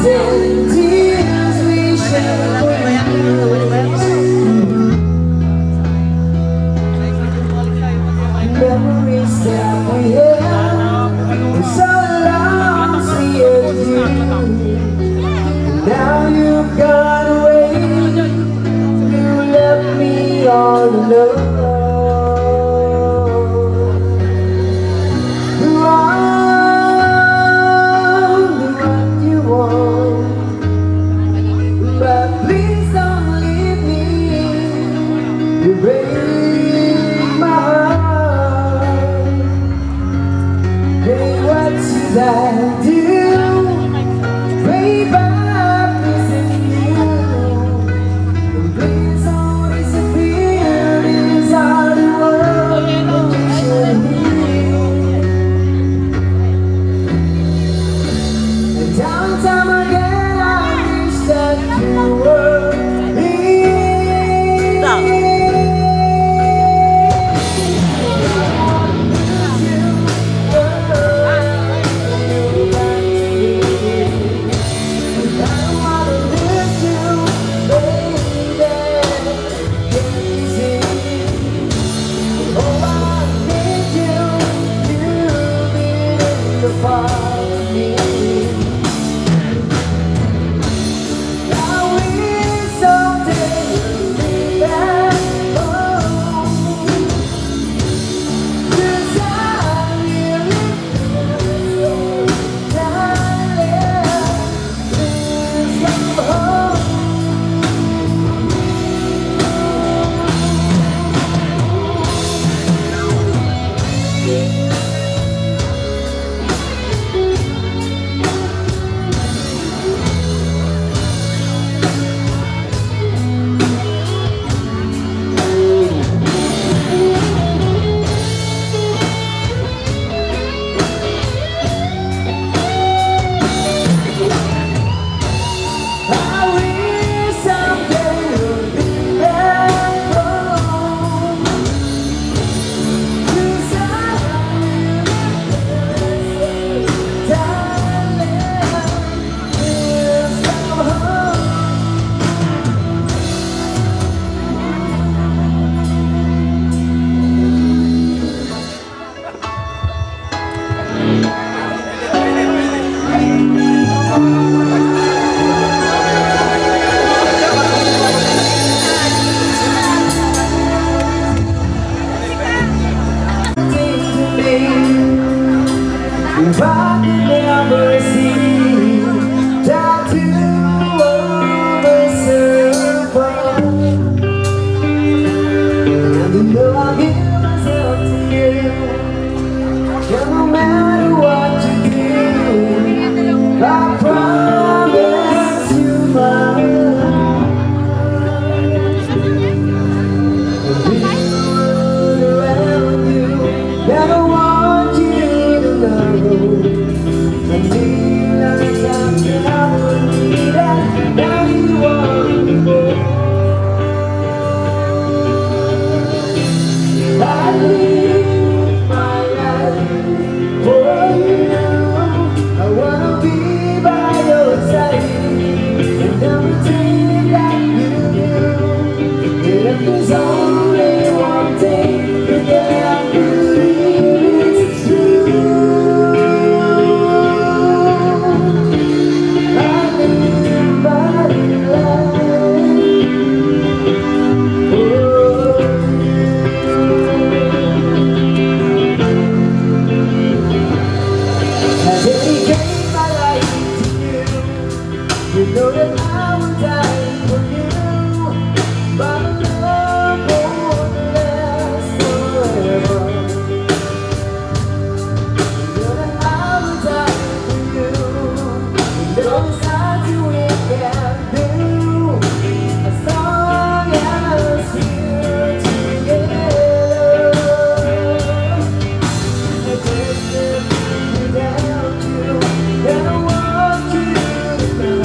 and tears we shed for memories that we had so long, see you. Now you've gone away, you left me all alone. You break my heart. Hey, what should I do? Pray by missing you. And please don't disappear. These are the words that you should hear. And time and time again I wish that you were here. If I could never see tattoo on the surface, and you know I'll give myself to you, and no matter what you do, I promise you my love. Be around you, never want you to know. I feel like I'm never needed, now you want me more. I live my life for you. I wanna be by your side, and everything that you do. And if there's only one thing that I believe it's true. You know that I would die for you, but love won't last forever. You know that I would die for you. You know there's nothing we can do as long as we're together. I just can't live without you, and I want you to know.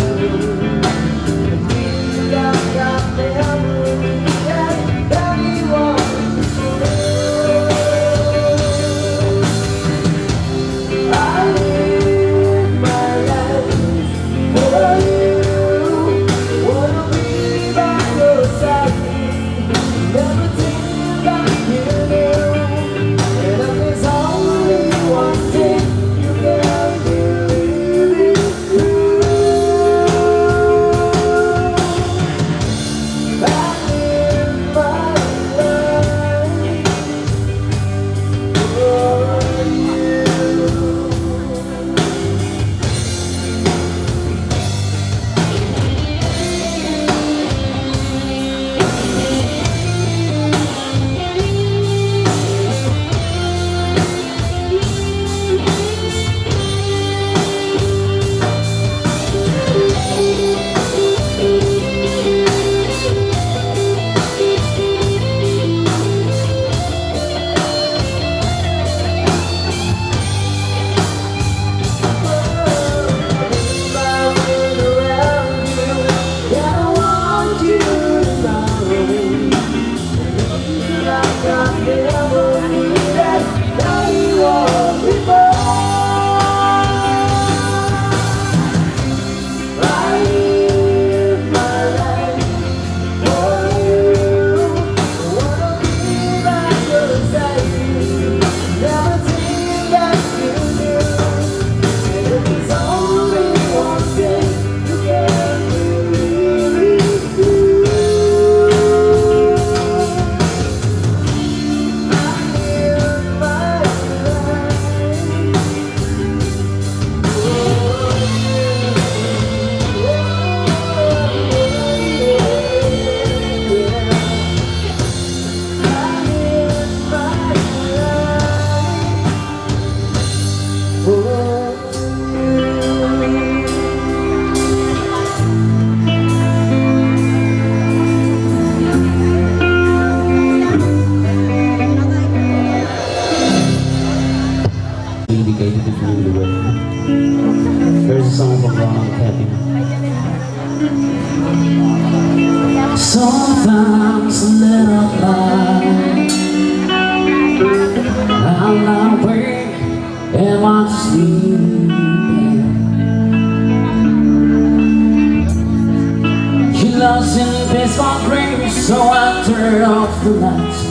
This one brings, so I turn off the lights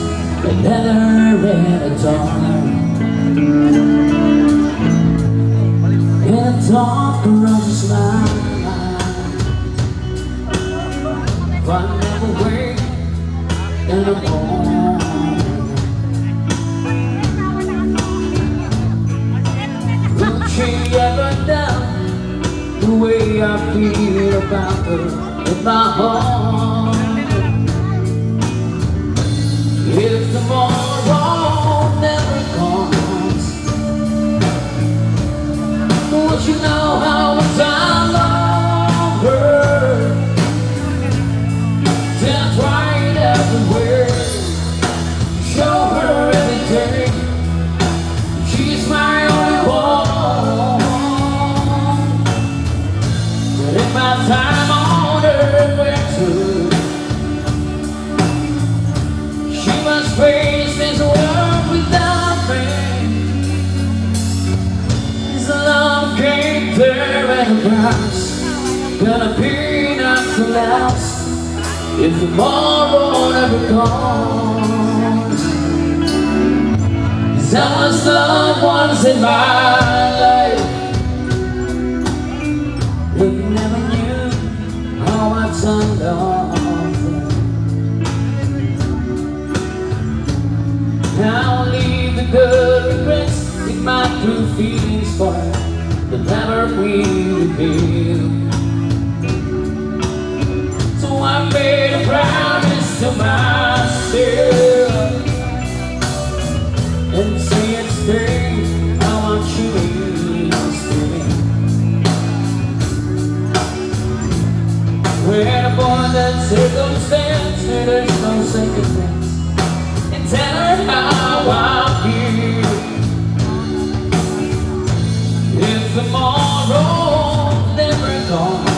and never in the dark. In the dark runs my mind. Find never wake in the morning. Will she ever down the way I feel about her in my heart? If tomorrow never comes, would you know how much I love her? Then I tried everywhere to show her every day she's my only one. But if my time on earth went through, she must face this world without me. This love came there at a price, gonna be not to last if tomorrow never comes. 'Cause I was loved once in my life, but never knew how much I loved her. Now I'll leave the good regrets in my true feelings for the never we reveal. So I made a promise to myself and say and stay how much you mean to me. When a boy that circumstance, there's no second chance, and tell her how I feel. If tomorrow never comes,